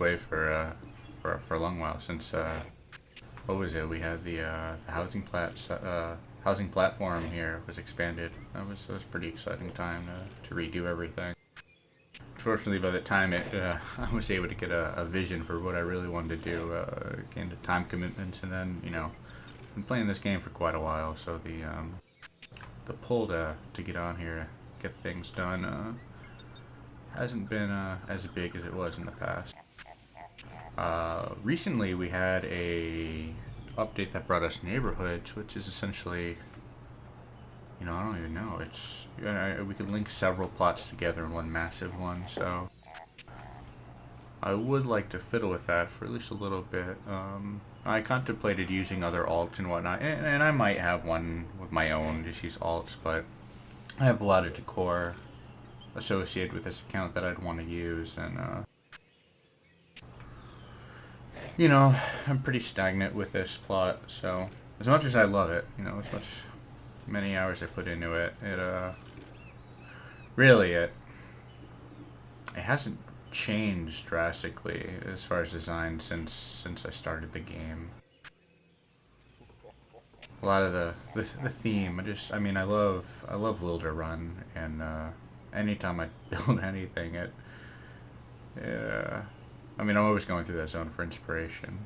way for a long while since what was it? We had the housing platform here was expanded. That was a pretty exciting time to redo everything. Fortunately, by the time I was able to get a vision for what I really wanted to do, it came to time commitments, and then I've been playing this game for quite a while, so the pull to get on here, get things done, hasn't been as big as it was in the past. Recently, we had a update that brought us neighborhoods, which is essentially, I don't even know. It's we could link several plots together in one massive one, so I would like to fiddle with that for at least a little bit. I contemplated using other alts and whatnot, and I might have one with my own, just use alts, but I have a lot of decor associated with this account that I'd want to use, and I'm pretty stagnant with this plot, so as much as I love it, as much many hours I put into it, really it hasn't changed drastically as far as design since I started the game. A lot of the theme, I love Wilder Run, and anytime I build anything, I'm always going through that zone for inspiration.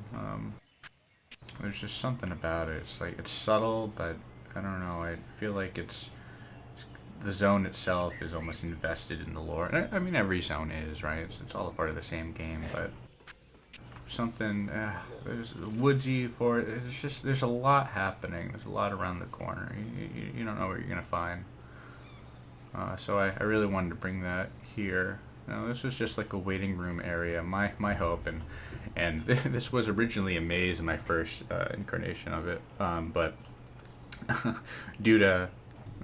There's just something about it. It's like it's subtle, but I don't know. I feel like the zone itself is almost invested in the lore. And every zone is, right? It's all a part of the same game, but something there's woodsy for it. There's a lot happening. There's a lot around the corner. You don't know what you're gonna find. So I really wanted to bring that here. Now, this was just like a waiting room area. My hope, and this was originally a maze in my first incarnation of it, but due to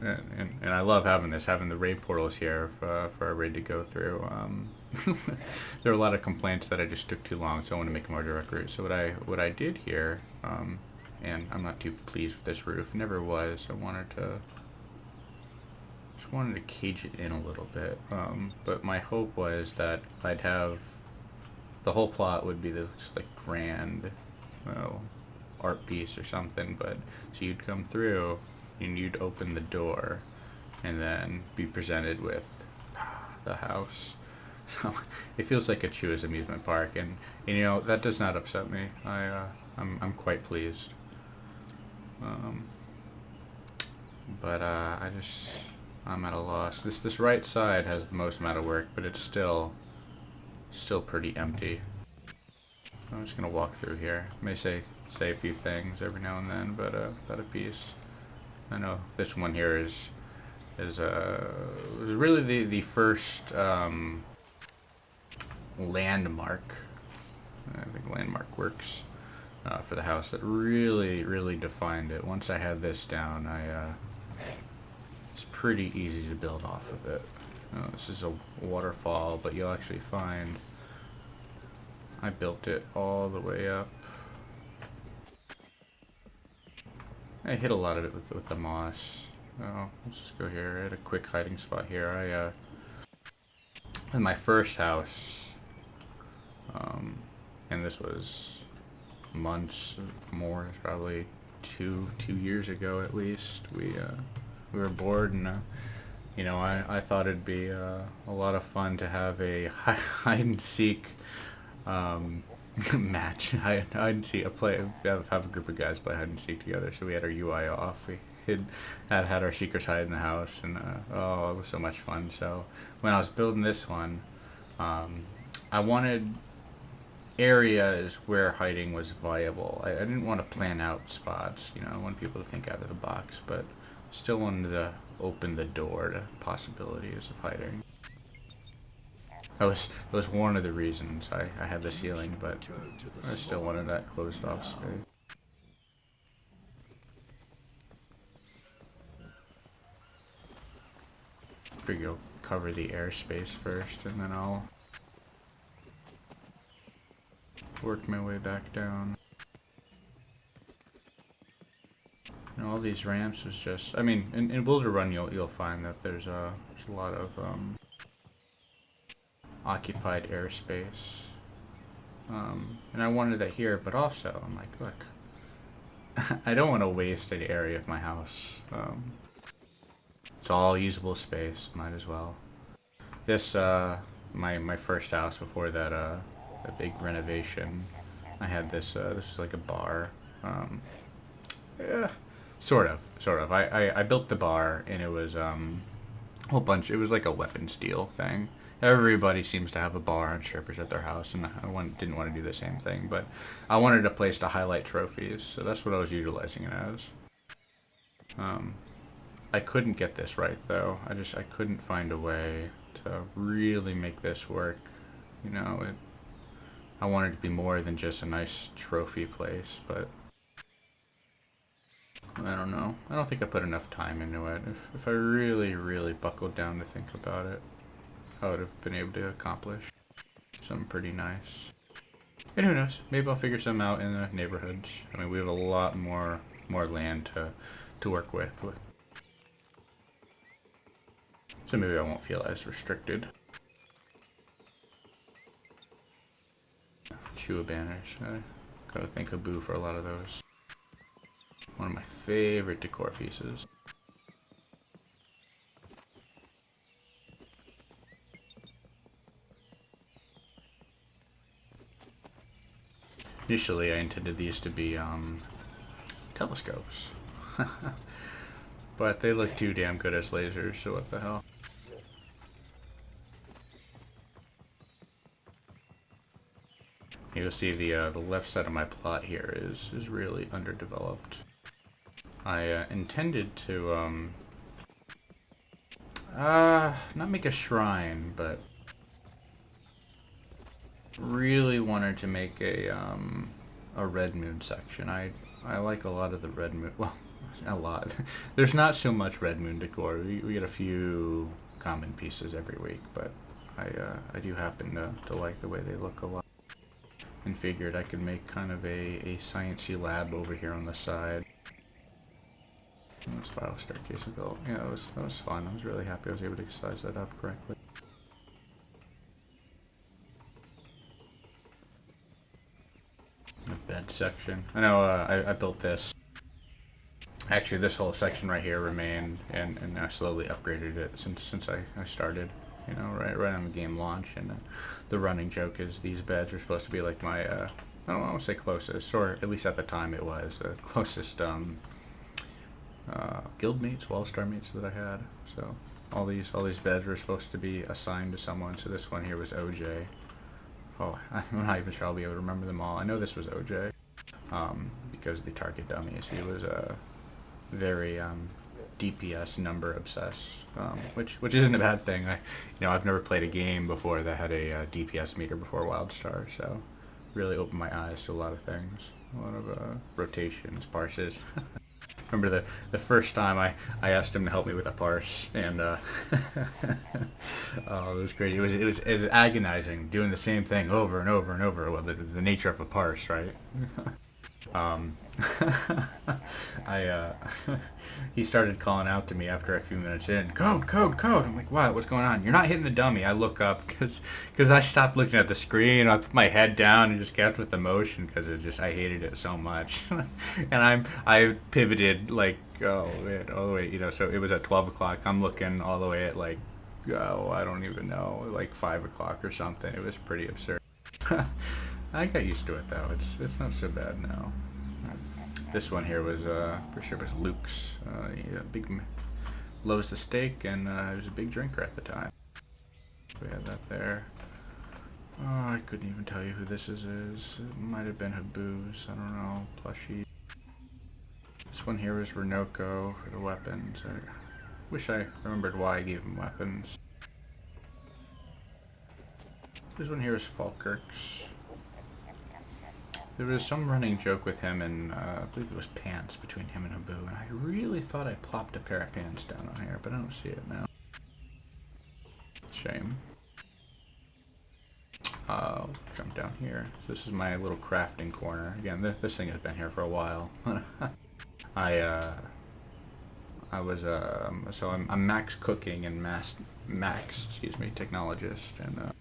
and I love having the raid portals here for a raid to go through. There are a lot of complaints that I just took too long, so I want to make a more direct route. So what I did here, and I'm not too pleased with this roof. Never was. I just wanted to cage it in a little bit. But my hope was that I'd have the whole plot would be just like grand, art piece or something. But so you'd come through and you'd open the door and then be presented with the house. So it feels like a Chewy's amusement park, and that does not upset me. I'm quite pleased. But I'm at a loss. This right side has the most amount of work, but it's still pretty empty. I'm just gonna walk through here. I may say a few things every now and then, but about a piece. I know this one here is really the first landmark. I think landmark works for the house that really defined it. Once I had this down, it's pretty easy to build off of it. This is a waterfall, but you'll actually find I built it all the way up. I hit a lot of it with the moss. Oh, let's just go here. I had a quick hiding spot here. In my first house, and this was months more, probably two years ago at least. We were bored, and I thought it'd be a lot of fun to have a hide and seek match. Hide and seek, have a group of guys play hide and seek together. So we had our UI off. We had our secrets hide in the house, and it was so much fun. So when I was building this one, I wanted areas where hiding was viable. I didn't want to plan out spots. I want people to think out of the box, but still wanted to open the door to possibilities of hiding. That was one of the reasons I had the ceiling, but I still wanted that closed off space. Figure I'll cover the airspace first, and then I'll work my way back down. All these ramps was just, in Boulder Run you'll find that there's a lot of occupied airspace. And I wanted that here, but also, I'm like, look, I don't want to waste any area of my house. It's all usable space, might as well. This, my first house before that, a big renovation, I had this was like a bar. Yeah, sort of. I built the bar, and it was, a whole bunch, it was like a weapons deal thing. Everybody seems to have a bar and strippers at their house, and didn't want to do the same thing, but I wanted a place to highlight trophies, so that's what I was utilizing it as. I couldn't get this right, though. I couldn't find a way to really make this work. You know, I wanted it to be more than just a nice trophy place, but I don't know. I don't think I put enough time into it. If I really, really buckled down to think about it, I would have been able to accomplish something pretty nice. And who knows? Maybe I'll figure some out in the neighborhoods. I mean, we have a lot more land to work with. So maybe I won't feel as restricted. Chua banners. I gotta thank Abu for a lot of those. One of my favorite decor pieces. Initially, I intended these to be telescopes. But they look too damn good as lasers, so what the hell. You'll see the left side of my plot here is really underdeveloped. I intended to not make a shrine, but really wanted to make a red moon section. I like a lot of the red moon. Well, a lot. There's not so much red moon decor. We get a few common pieces every week, but I do happen to like the way they look a lot. And figured I could make kind of a sciencey lab over here on the side. And this file staircase is built. Yeah, that was fun. I was really happy I was able to size that up correctly. The bed section. I know I built this. Actually, this whole section right here remained, and I slowly upgraded it since I started. You know, right on the game launch, and the running joke is these beds are supposed to be like my, I don't want to say closest, or at least at the time it was, closest, guild mates, Wildstar mates that I had. So, all these beds were supposed to be assigned to someone, so this one here was OJ. Oh, I'm not even sure I'll be able to remember them all. I know this was OJ, because of the target dummies. He was, very, DPS number obsessed, which isn't a bad thing. I've never played a game before that had a DPS meter before Wildstar, so really opened my eyes to a lot of things, a lot of rotations, parses. Remember the first time I asked him to help me with a parse, and oh, it was crazy. It was agonizing doing the same thing over and over and over. Well, the nature of a parse, right? He started calling out to me after a few minutes in, code. I'm like, what? What's going on? You're not hitting the dummy. I look up because I stopped looking at the screen. I put my head down and just kept with the motion because I hated it so much. And I pivoted like, oh man, oh wait, so it was at 12 o'clock. I'm looking all the way at like, oh, I don't even know, like 5 o'clock or something. It was pretty absurd. I got used to it though. It's not so bad now. This one here was pretty sure it was Luke's. Loves the steak, and he was a big drinker at the time. We had that there. Oh, I couldn't even tell you who this is. It might have been Habu's. I don't know. Plushie. This one here was Renoko for the weapons. I wish I remembered why I gave him weapons. This one here is Falkirk's. There was some running joke with him and I believe it was pants between him and Habu, and I really thought I plopped a pair of pants down on here, but I don't see it now. Shame. I'll jump down here. So this is my little crafting corner. Again, this thing has been here for a while. I'm max cooking and max, excuse me, technologist, and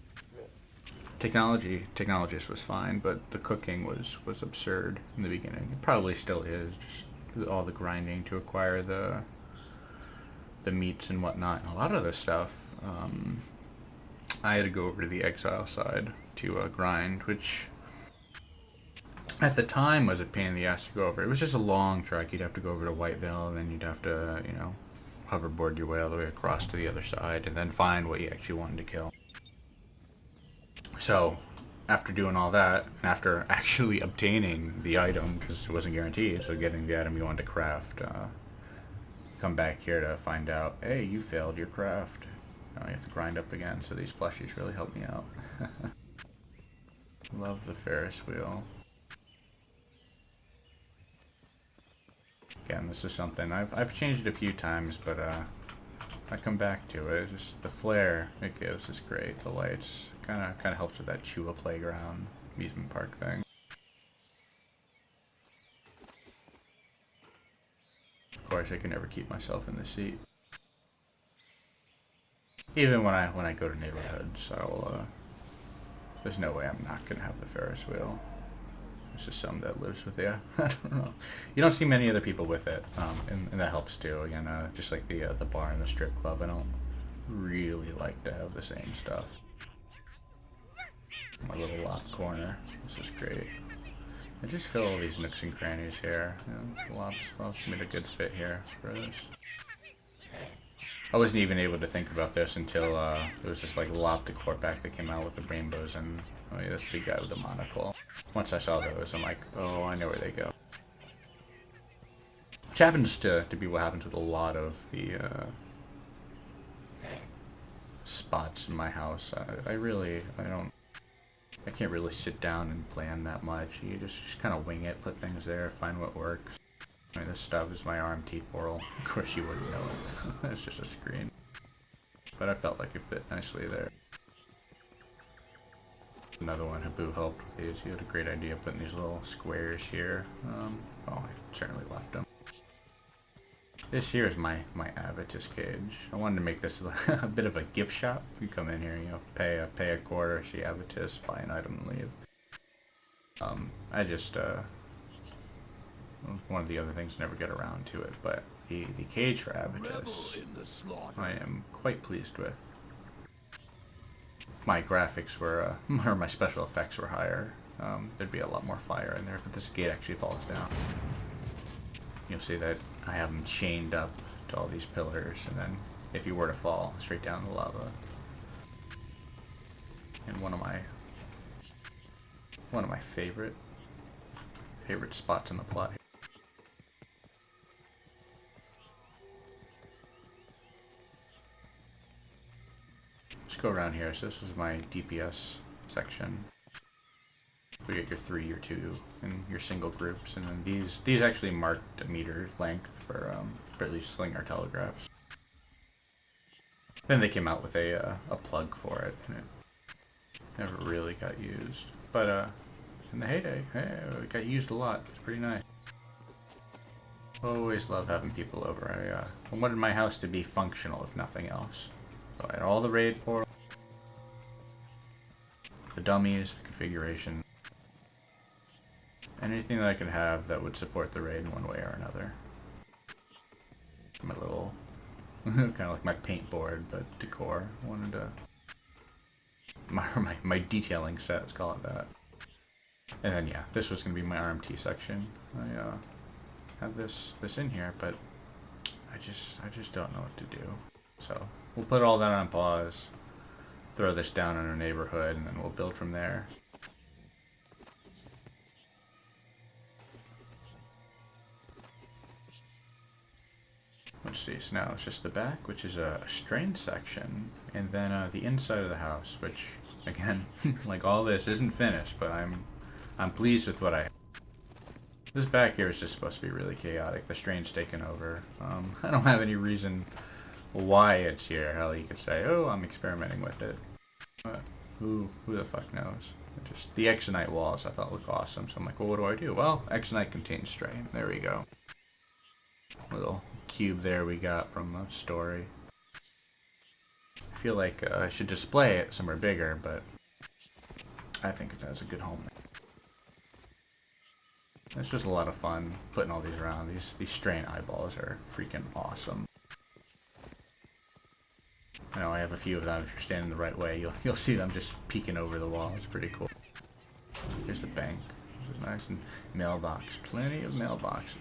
Technologist was fine, but the cooking was absurd in the beginning. It probably still is, just all the grinding to acquire the meats and whatnot. And a lot of the stuff, I had to go over to the exile side to grind, which at the time was a pain in the ass to go over. It was just a long trek. You'd have to go over to Whitevale, and then you'd have to, hoverboard your way all the way across to the other side, and then find what you actually wanted to kill. So, after doing all that, and after actually obtaining the item, because it wasn't guaranteed, so getting the item you wanted to craft, come back here to find out, hey, you failed your craft. Now you have to grind up again, so these plushies really help me out. Love the Ferris wheel. Again, this is something I've changed it a few times, but I come back to it. Just the flair it gives is great. The lights kind of helps with that Chua playground amusement park thing. Of course, I can never keep myself in the seat. Even when I go to neighborhoods, there's no way I'm not gonna have the Ferris wheel. It's just something that lives with you. I don't know. You don't see many other people with it, and that helps too. Again, just like the bar and the strip club, I don't really like to have the same stuff. My little locked corner. This is great. I just feel all these nooks and crannies here. The lobs made a good fit here for this. I wasn't even able to think about this until it was just like Lob Decor pack that came out with the rainbows and oh yeah, this big guy with the monocle. Once I saw those, I'm like, oh, I know where they go. Which happens to be what happens with a lot of the spots in my house. I can't really sit down and plan that much. You just kind of wing it, put things there, find what works. I mean, this stuff is my RMT portal. Of course you wouldn't know it. It's just a screen. But I felt like it fit nicely there. Another one, Habu helped with these. He had a great idea putting these little squares here. I certainly left them. This here is my Avitus cage. I wanted to make this a bit of a gift shop. You come in here, pay a quarter, see Avitus, buy an item, and leave. One of the other things, never get around to it, but the cage for Avitus, I am quite pleased with. My graphics were, or my special effects were higher. There'd be a lot more fire in there, but this gate actually falls down. You'll see that I have them chained up to all these pillars, and then if you were to fall, straight down the lava. And one of my favorite spots in the plot. Let's go around here. So this is my DPS section. We get your 3, your 2, and your single groups, and then these actually marked a meter length for at least slinger telegraphs. Then they came out with a plug for it, and it never really got used. But in the heyday, it got used a lot. It's pretty nice. Always love having people over. I wanted my house to be functional, if nothing else. So I had all the raid portals, the dummies, the configuration, anything that I could have that would support the raid in one way or another. My little, kind of like my paint board, but decor. I wanted to, my detailing set, let's call it that. And then yeah, this was going to be my RMT section. I have this in here, but I just don't know what to do. So we'll put all that on pause, throw this down in our neighborhood, and then we'll build from there. Let's see, so now it's just the back, which is a strain section, and then the inside of the house, which, again, like all this isn't finished, but I'm pleased with what I have. This back here is just supposed to be really chaotic. The strain's taken over. I don't have any reason why it's here. Hell, you could say, oh, I'm experimenting with it. But who the fuck knows? Just the Exonite walls I thought looked awesome, so I'm like, well, what do I do? Well, Exonite contains strain. There we go. Little cube there we got from a story. I feel like I should display it somewhere bigger, but I think it has a good home. It's just a lot of fun putting all these around. These strain eyeballs are freaking awesome. I know I have a few of them. If you're standing the right way, you'll see them just peeking over the wall. It's pretty cool. Here's the bank, which is nice, and mailbox. Plenty of mailboxes.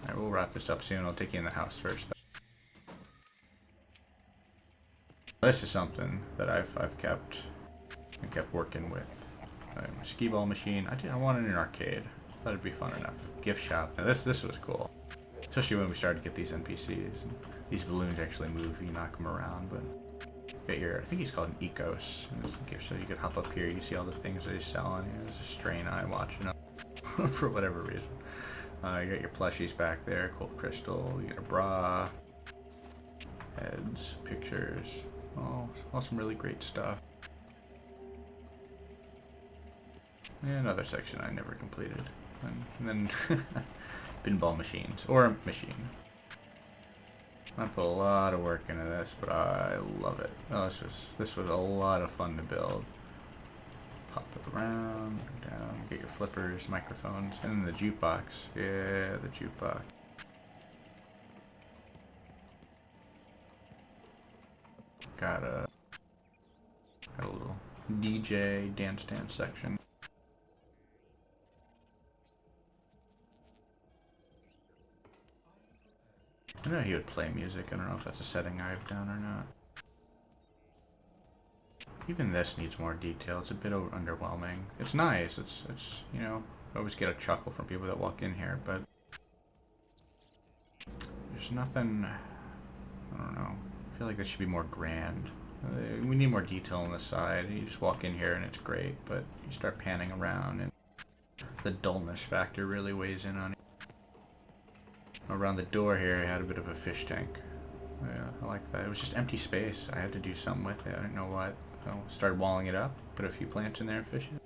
Alright, we'll wrap this up soon. I'll take you in the house first. This is something that I've kept working with. My skee ball machine. I wanted an arcade. Thought it'd be fun enough. Gift shop. Now this was cool, especially when we started to get these NPCs. And these balloons actually move. You knock them around, but get your. I think he's called an Ecos. Gift shop. You could hop up here. You can see all the things that he's selling. There's a strain eye watching up for whatever reason. You got your plushies back there. Cold crystal. You got a bra. Heads. Pictures. Oh, all some really great stuff. And another section I never completed. And then pinball machines. Or a machine. I put a lot of work into this, but I love it. Oh, this was a lot of fun to build. Pop it around, down, get your flippers, microphones, and then the jukebox. Yeah, the jukebox. Got a little DJ dance section. I know he would play music. I don't know if that's a setting I have down or not. Even this needs more detail. It's a bit underwhelming. It's nice. It's you know, I always get a chuckle from people that walk in here, but there's nothing. I don't know. I feel like this should be more grand. We need more detail on the side. You just walk in here and it's great, but you start panning around and the dullness factor really weighs in on it. Around the door here, I had a bit of a fish tank. Yeah, I like that. It was just empty space. I had to do something with it. I didn't know what. So started walling it up, put a few plants in there and fish it.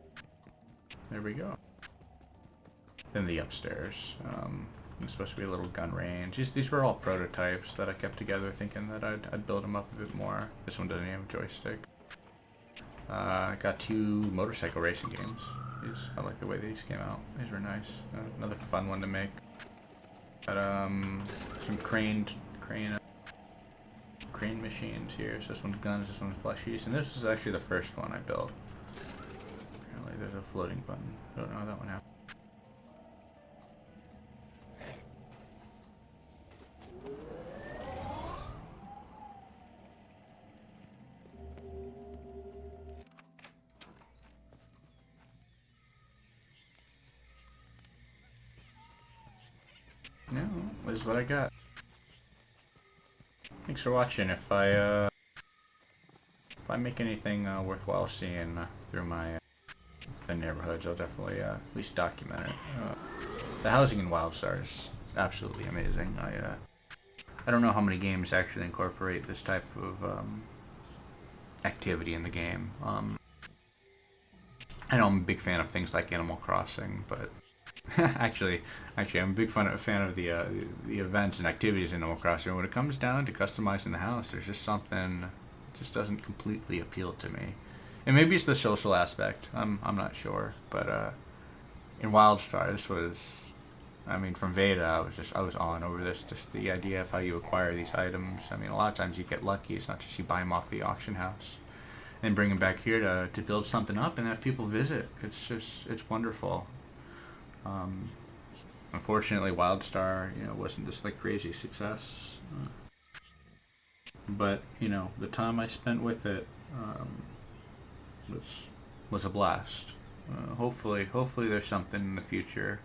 There we go. Then the upstairs. It's supposed to be a little gun range. These were all prototypes that I kept together thinking that I'd build them up a bit more. This one doesn't even have a joystick. I got 2 motorcycle racing games. I like the way these came out. These were nice. Another fun one to make. Got some crane machines here. So this one's guns, this one's plushies, and this is actually the first one I built. Apparently there's a floating button. Don't know how that one happened. No, this is what I got. Thanks for watching. If I make anything worthwhile seeing through my the neighborhoods, I'll definitely at least document it. The housing in Wildstar is absolutely amazing. I don't know how many games actually incorporate this type of activity in the game. I know I'm a big fan of things like Animal Crossing, but actually, I'm a big fan of the events and activities in Animal Crossing. When it comes down to customizing the house, there's just something that just doesn't completely appeal to me. And maybe it's the social aspect. I'm not sure, but in Wildstar, this was, I mean, from Veda, I was on over this. Just the idea of how you acquire these items. I mean, a lot of times you get lucky. It's not just you buy them off the auction house and bring them back here to build something up and have people visit. It's wonderful. Unfortunately, Wildstar, wasn't this like crazy success. But the time I spent with it was a blast. Hopefully there's something in the future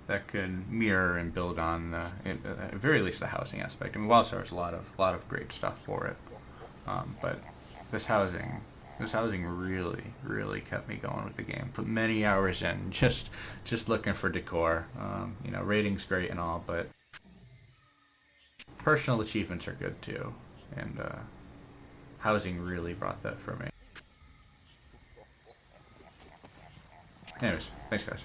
that can mirror and build on at the very least the housing aspect. I mean, Wildstar has a lot of great stuff for it, but this housing really kept me going with the game. Put many hours in just looking for decor. Rating's great and all, but personal achievements are good too, and housing really brought that for me. Anyways, thanks guys.